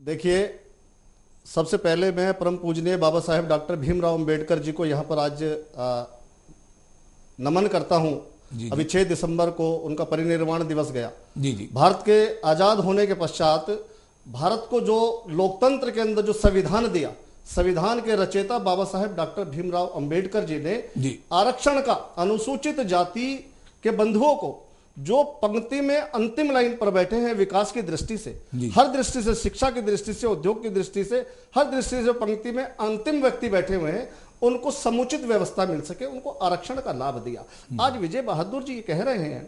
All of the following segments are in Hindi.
देखिए, सबसे पहले मैं परम पूजनीय बाबा साहेब डॉक्टर भीमराव अंबेडकर जी को यहाँ पर आज नमन करता हूँ। जी अभी जी 6 दिसंबर को उनका परिनिर्वाण दिवस गया। जी जी भारत के आजाद होने के पश्चात भारत को जो लोकतंत्र के अंदर जो संविधान दिया, संविधान के रचयिता बाबा साहेब डॉक्टर भीमराव अंबेडकर जी ने जी आरक्षण का अनुसूचित जाति के बंधुओं को जो पंक्ति में अंतिम लाइन पर बैठे हैं विकास की दृष्टि से, जी हर दृष्टि से, शिक्षा की दृष्टि से, उद्योग की दृष्टि से, हर दृष्टि से पंक्ति में अंतिम व्यक्ति बैठे हुए हैं, उनको समुचित व्यवस्था मिल सके, उनको आरक्षण का लाभ दिया। आज विजय बहादुर जी कह रहे हैं,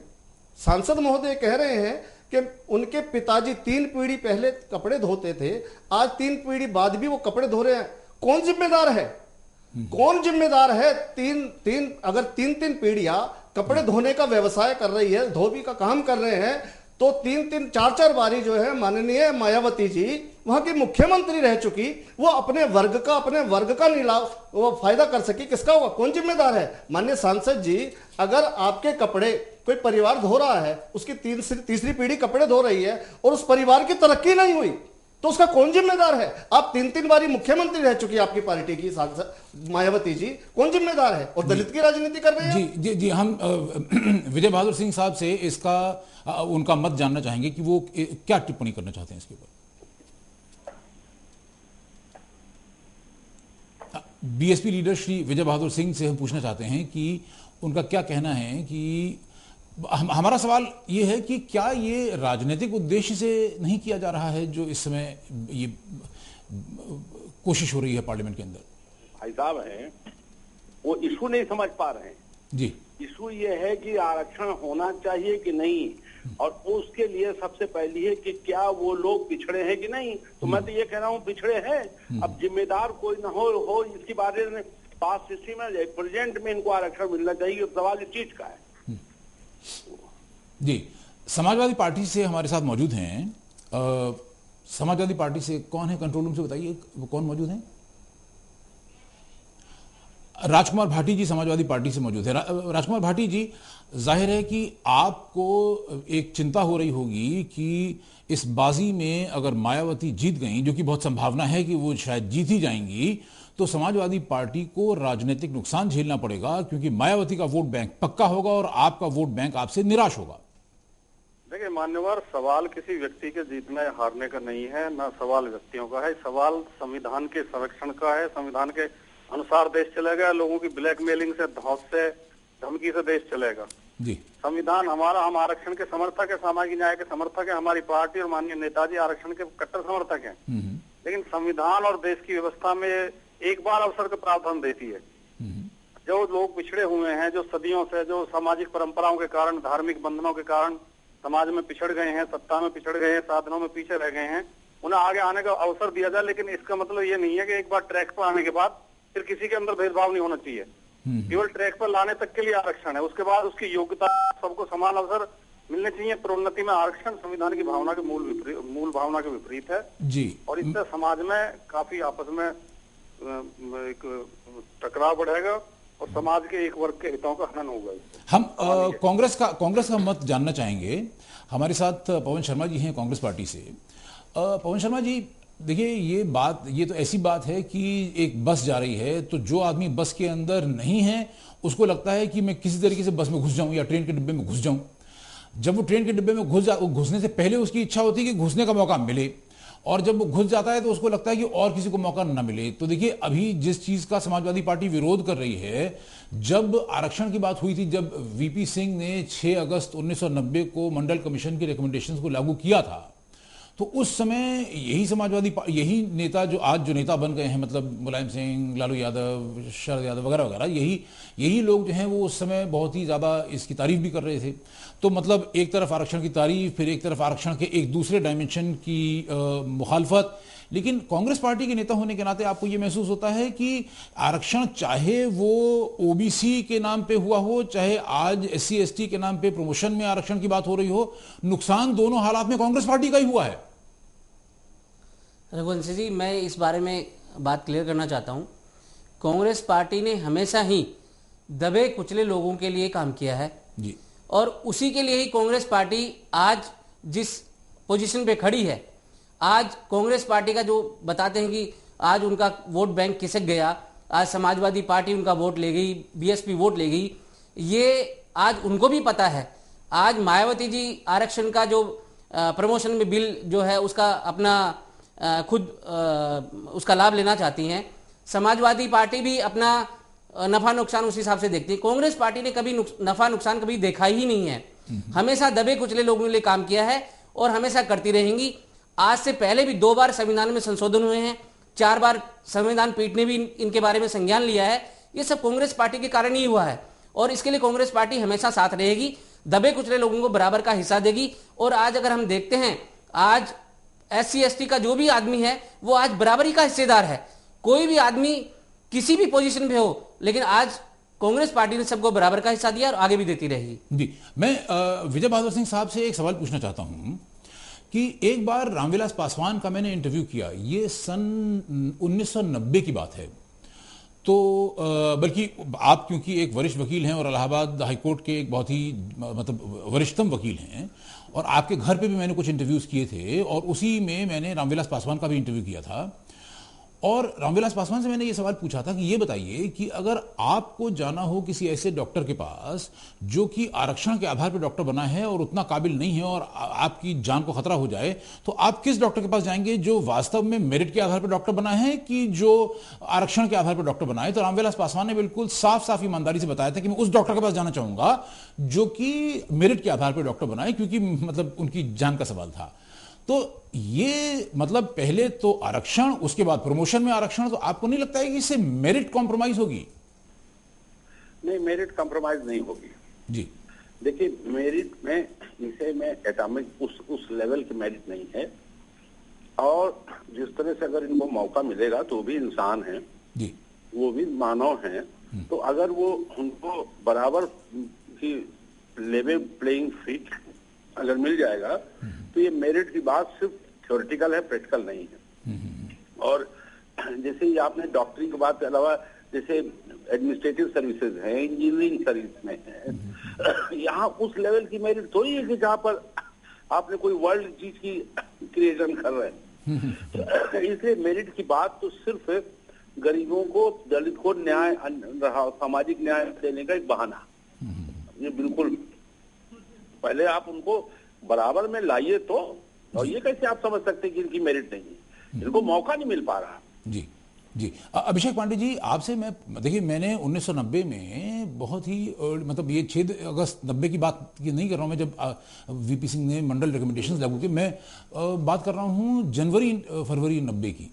सांसद महोदय कह रहे हैं कि उनके पिताजी 3 पीढ़ी पहले कपड़े धोते थे, आज 3 पीढ़ी बाद भी वो कपड़े धो रहे हैं। कौन जिम्मेदार है? कौन जिम्मेदार है? अगर तीन पीढ़ियां कपड़े धोने का व्यवसाय कर रही है, धोबी का काम कर रहे हैं, तो 3-4 बारी जो है माननीय मायावती जी वहां की मुख्यमंत्री रह चुकी, वो अपने वर्ग का नीलाव वो फायदा कर सकी, किसका होगा? कौन जिम्मेदार है? माननीय सांसद जी, अगर आपके कपड़े कोई परिवार धो रहा है, उसकी तीसरी पीढ़ी कपड़े धो रही है और उस परिवार की तरक्की नहीं हुई, तो उसका कौन जिम्मेदार है? आप 3 बारी मुख्यमंत्री रह चुकी आपकी पार्टी की सांसद मायावती जी, कौन जिम्मेदार है? और दलित की राजनीति कर रहे हैं। जी जी जी हम विजय बहादुर सिंह साहब से इसका उनका मत जानना चाहेंगे कि वो क्या टिप्पणी करना चाहते हैं इसके ऊपर। बीएसपी लीडर श्री विजय बहादुर सिंह से हम पूछना चाहते हैं कि उनका क्या कहना है कि हमारा सवाल ये है कि क्या ये राजनीतिक उद्देश्य से नहीं किया जा रहा है जो इस समय ये कोशिश हो रही है पार्लियामेंट के अंदर? भाई साहब हैं, वो इशू नहीं समझ पा रहे हैं। जी, इशू ये है कि आरक्षण होना चाहिए कि नहीं, और उसके लिए सबसे पहली है कि क्या वो लोग पिछड़े हैं कि नहीं। तो मैं तो ये कह रहा हूँ पिछड़े हैं। अब जिम्मेदार कोई ना हो इसके बारे में पास हिस्ट्री में प्रेजेंट में इनको आरक्षण मिलना चाहिए। सवाल इस चीज का है। जी, समाजवादी पार्टी से हमारे साथ मौजूद हैं। समाजवादी पार्टी से कौन है कंट्रोल रूम से बताइए, वो कौन मौजूद हैं? राजकुमार भाटी जी समाजवादी पार्टी से मौजूद है। राजकुमार भाटी जी, जाहिर है कि आपको एक चिंता हो रही होगी कि इस बाजी में अगर मायावती जीत गई, जो कि बहुत संभावना है कि वो शायद जीत ही जाएंगी, तो समाजवादी पार्टी को राजनीतिक नुकसान झेलना पड़ेगा, क्योंकि मायावती का वोट बैंक पक्का होगा और आपका वोट बैंक आपसे निराश होगा। देखिए मान्यवर, सवाल किसी व्यक्ति के जीतने हारने का नहीं है, ना सवाल व्यक्तियों का है। सवाल संविधान के संरक्षण का है। संविधान के अनुसार देश चलेगा, लोगों की ब्लैकमेलिंग से, धौंस से, धमकी से देश चलेगा। जी, संविधान हमारा, हम आरक्षण के समर्थक है, सामाजिक न्याय के समर्थक है। हमारी पार्टी और माननीय नेताजी आरक्षण के कट्टर समर्थक हैं। लेकिन संविधान और देश की व्यवस्था में एक बार अवसर का प्रावधान देती है। जो लोग पिछड़े हुए हैं, जो सदियों से, जो सामाजिक परंपराओं के कारण, धार्मिक बंधनों के कारण समाज में पिछड़ गए हैं, सत्ता में पिछड़ गए हैं, साधनों में पीछे रह गए हैं, उन्हें आगे आने का अवसर दिया जाए। लेकिन इसका मतलब ये नहीं है कि एक बार ट्रैक पर आने के बाद फिर किसी के अंदर भेदभाव नहीं होना चाहिए। केवल ट्रैक पर लाने तक के लिए आरक्षण है, उसके बाद उसकी योग्यता, सबको समान अवसर मिलने चाहिए। प्रोन्नति में आरक्षण संविधान की भावना के मूल भावना के विपरीत है जी, और इससे समाज में काफी आपस में एक टकराव बढ़ेगा और समाज के एक वर्ग के हितों का हनन होगा। हम कांग्रेस का मत जानना चाहेंगे। हमारे साथ पवन शर्मा जी हैं कांग्रेस पार्टी से। पवन शर्मा जी, देखिए ये तो ऐसी बात है कि एक बस जा रही है, तो जो आदमी बस के अंदर नहीं है उसको लगता है कि मैं किसी तरीके से बस में घुस जाऊं या ट्रेन के डिब्बे में घुस जाऊं। जब वो ट्रेन के डिब्बे में घुसने से पहले उसकी इच्छा होती है कि घुसने का मौका मिले, और जब वो घुस जाता है तो उसको लगता है कि और किसी को मौका न मिले। तो देखिए, अभी जिस चीज का समाजवादी पार्टी विरोध कर रही है, जब आरक्षण की बात हुई थी, जब वीपी सिंह ने 6 अगस्त 1990 को मंडल कमीशन की रिकमेंडेशंस को लागू किया था, तो उस समय यही नेता जो आज जो नेता बन गए हैं, मतलब मुलायम सिंह, लालू यादव, शरद यादव वगैरह वगैरह, यही लोग जो हैं वो उस समय बहुत ही ज्यादा इसकी तारीफ भी कर रहे थे। तो मतलब एक तरफ आरक्षण की तारीफ, फिर एक तरफ आरक्षण के एक दूसरे डायमेंशन की मुखालफत। लेकिन कांग्रेस पार्टी के नेता होने के नाते आपको ये महसूस होता है कि आरक्षण चाहे वो ओबीसी के नाम पे हुआ हो, चाहे आज एससी एसटी के नाम पे प्रमोशन में आरक्षण की बात हो रही हो, नुकसान दोनों हालात में कांग्रेस पार्टी का ही हुआ है। रघुवंशी जी, मैं इस बारे में बात क्लियर करना चाहता हूं। कांग्रेस पार्टी ने हमेशा ही दबे कुचले लोगों के लिए काम किया है जी, और उसी के लिए ही कांग्रेस पार्टी आज जिस पोजीशन पे खड़ी है, आज कांग्रेस पार्टी का जो बताते हैं कि आज उनका वोट बैंक खिसक गया, आज समाजवादी पार्टी उनका वोट ले गई, बीएसपी वोट ले गई, ये आज उनको भी पता है। आज मायावती जी आरक्षण का जो प्रमोशन में बिल जो है उसका अपना खुद उसका लाभ लेना चाहती हैं। समाजवादी पार्टी भी अपना नफा नुकसान उस हिसाब से देखती है। कांग्रेस पार्टी ने कभी नफा नुकसान कभी देखा ही नहीं है, हमेशा दबे कुचले लोगों के लिए काम किया है और हमेशा करती रहेंगी। आज से पहले भी 2 बार संविधान में संशोधन हुए हैं, 4 बार संविधान पीठ ने भी इनके बारे में संज्ञान लिया है। ये सब कांग्रेस पार्टी के कारण ही हुआ है और इसके लिए कांग्रेस पार्टी हमेशा साथ रहेगी, दबे कुचले लोगों को बराबर का हिस्सा देगी। और आज अगर हम देखते हैं, आज SC ST का जो भी आदमी है वो आज बराबरी का हिस्सेदार है। कोई भी आदमी किसी भी पोजीशन पे हो, लेकिन आज कांग्रेस पार्टी ने सबको बराबर का हिस्सा दिया और आगे भी देती रहेगी। जी, मैं विजय बहादुर सिंह साहब से एक सवाल पूछना चाहता हूं कि एक बार रामविलास पासवान का मैंने इंटरव्यू किया, ये सन 1990 की बात है। तो बल्कि आप क्योंकि एक वरिष्ठ वकील हैं और इलाहाबाद हाईकोर्ट के एक बहुत ही मतलब वरिष्ठतम वकील हैं, और आपके घर पे भी मैंने कुछ इंटरव्यूज किए थे और उसी में मैंने रामविलास पासवान का भी इंटरव्यू किया था। और रामविलास पासवान से मैंने ये सवाल पूछा था कि ये बताइए कि अगर आपको जाना हो किसी ऐसे डॉक्टर के पास जो कि आरक्षण के आधार पर डॉक्टर बना है और उतना काबिल नहीं है और आपकी जान को खतरा हो जाए, तो आप किस डॉक्टर के पास जाएंगे, जो वास्तव में मेरिट के आधार पर डॉक्टर बना है कि जो आरक्षण के आधार पर डॉक्टर बना है? तो रामविलास पासवान ने बिल्कुल साफ साफ ईमानदारी से बताया था कि मैं उस डॉक्टर के पास जाना चाहूंगा जो कि मेरिट के आधार पर डॉक्टर बना है, क्योंकि मतलब उनकी जान का सवाल था। तो ये मतलब पहले तो आरक्षण, उसके बाद प्रमोशन में आरक्षण, तो आपको नहीं लगता है कि इससे मेरिट कॉम्प्रोमाइज होगी? नहीं, मेरिट कॉम्प्रोमाइज नहीं होगी जी। देखिए, मेरिट में इसे में एटॉमिक उस लेवल की मेरिट नहीं है, और जिस तरह से अगर इनको मौका मिलेगा तो भी इंसान है जी, वो भी मानव हैं, तो अगर वो उनको बराबर की लेवल प्लेइंग फील्ड अगर मिल जाएगा तो ये मेरिट की बात सिर्फ थ्योरेटिकल है, प्रैक्टिकल नहीं है। और जैसे ही आपने डॉक्टरी की बात के अलावा जैसे एडमिनिस्ट्रेटिव सर्विसेज हैं, इंजीनियरिंग सर्विस में है, यहाँ उस लेवल की मेरिट थोड़ी है कि जहाँ पर आपने कोई वर्ल्ड चीज की क्रिएशन कर रहे हैं। इसलिए मेरिट की बात तो सिर्फ गरीबों को, दलित को न्याय, सामाजिक न्याय देने का एक बहाना। ये बिल्कुल, पहले आप उनको बराबर में लाइए तो, और ये कैसे आप समझ सकते हैं कि इनकी मेरिट नहीं है, इनको मौका नहीं मिल पा रहा। जी जी। अभिषेक पांडे जी, आपसे मैं, देखिए मैंने 1990 में बहुत ही मतलब ये 6 अगस्त 90 की बात की नहीं कर रहा हूं मैं, जब वीपी सिंह ने मंडल रिकमेंडेशंस लागू की, मैं बात कर रहा हूं जनवरी फरवरी 90 की,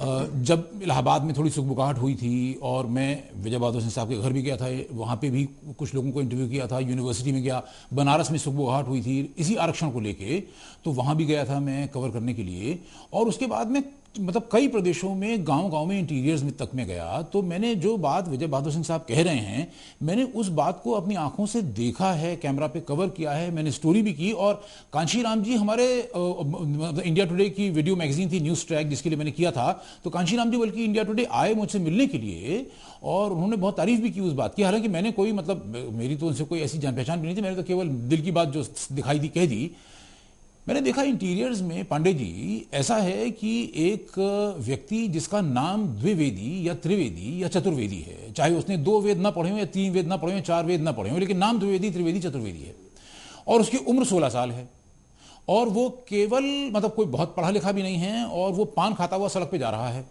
जब इलाहाबाद में थोड़ी सुगबुगाहट हुई थी और मैं विजय बहादुर सिंह साहब के घर भी गया था, वहाँ पे भी कुछ लोगों को इंटरव्यू किया था, यूनिवर्सिटी में गया, बनारस में सुगबुगाहट हुई थी इसी आरक्षण को लेके, तो वहाँ भी गया था मैं कवर करने के लिए। और उसके बाद में मतलब कई प्रदेशों में, गांव-गांव में, इंटीरियर्स में तक में गया, तो मैंने जो बात विजय बहादुर सिंह साहब कह रहे हैं, मैंने उस बात को अपनी आंखों से देखा है, कैमरा पे कवर किया है, मैंने स्टोरी भी की। और कांशीराम जी, हमारे इंडिया टुडे की वीडियो मैगजीन थी न्यूज ट्रैक, जिसके लिए मैंने किया था, तो कांशीराम जी बल्कि इंडिया टुडे आए मुझसे मिलने के लिए और उन्होंने बहुत तारीफ भी की उस बात की। हालांकि मैंने कोई मतलब मेरी तो उनसे कोई ऐसी जान पहचान भी नहीं थी, मैंने तो केवल दिल की बात जो दिखाई दी कह दी। मैंने देखा इंटीरियर्स में पांडे जी ऐसा है कि एक व्यक्ति जिसका नाम द्विवेदी या त्रिवेदी या चतुर्वेदी है, चाहे उसने 2 वेद ना पढ़े हो या 3 वेद ना पढ़े हो, 4 वेद ना पढ़े हो, लेकिन नाम द्विवेदी, त्रिवेदी, चतुर्वेदी है, और उसकी उम्र 16 साल है, और वो केवल मतलब कोई बहुत पढ़ा लिखा भी नहीं है, और वो पान खाता हुआ सड़क पे जा रहा है।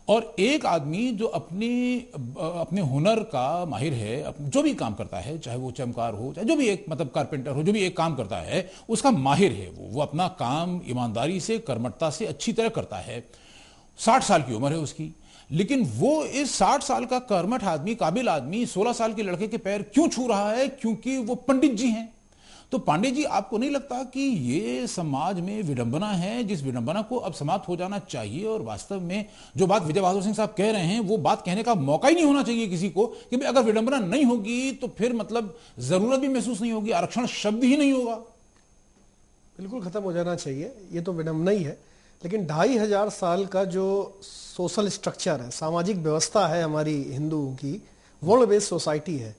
और एक आदमी जो अपने हुनर का माहिर है, जो भी काम करता है, चाहे वो चमकार हो, चाहे जो भी एक मतलब कारपेंटर हो, जो भी एक काम करता है उसका माहिर है, वो अपना काम ईमानदारी से, कर्मठता से अच्छी तरह करता है। 60 साल की उम्र है उसकी, लेकिन वो इस 60 साल का कर्मठ आदमी, काबिल आदमी 16 साल के लड़के के पैर क्यों छू रहा है? क्योंकि वो पंडित जी हैं। तो पांडे जी, आपको नहीं लगता कि ये समाज में विडंबना है, जिस विडंबना को अब समाप्त हो जाना चाहिए? और वास्तव में जो बात विजय बहादुर सिंह साहब कह रहे हैं, वो बात कहने का मौका ही नहीं होना चाहिए किसी को, कि अगर विडंबना नहीं होगी तो फिर मतलब जरूरत भी महसूस नहीं होगी, आरक्षण शब्द ही नहीं होगा। बिल्कुल खत्म हो जाना चाहिए, ये तो विडंबना ही है। लेकिन 2500 साल का जो सोशल स्ट्रक्चर है, सामाजिक व्यवस्था है हमारी हिंदुओं की, वर्ल्ड बेस्ड सोसाइटी है,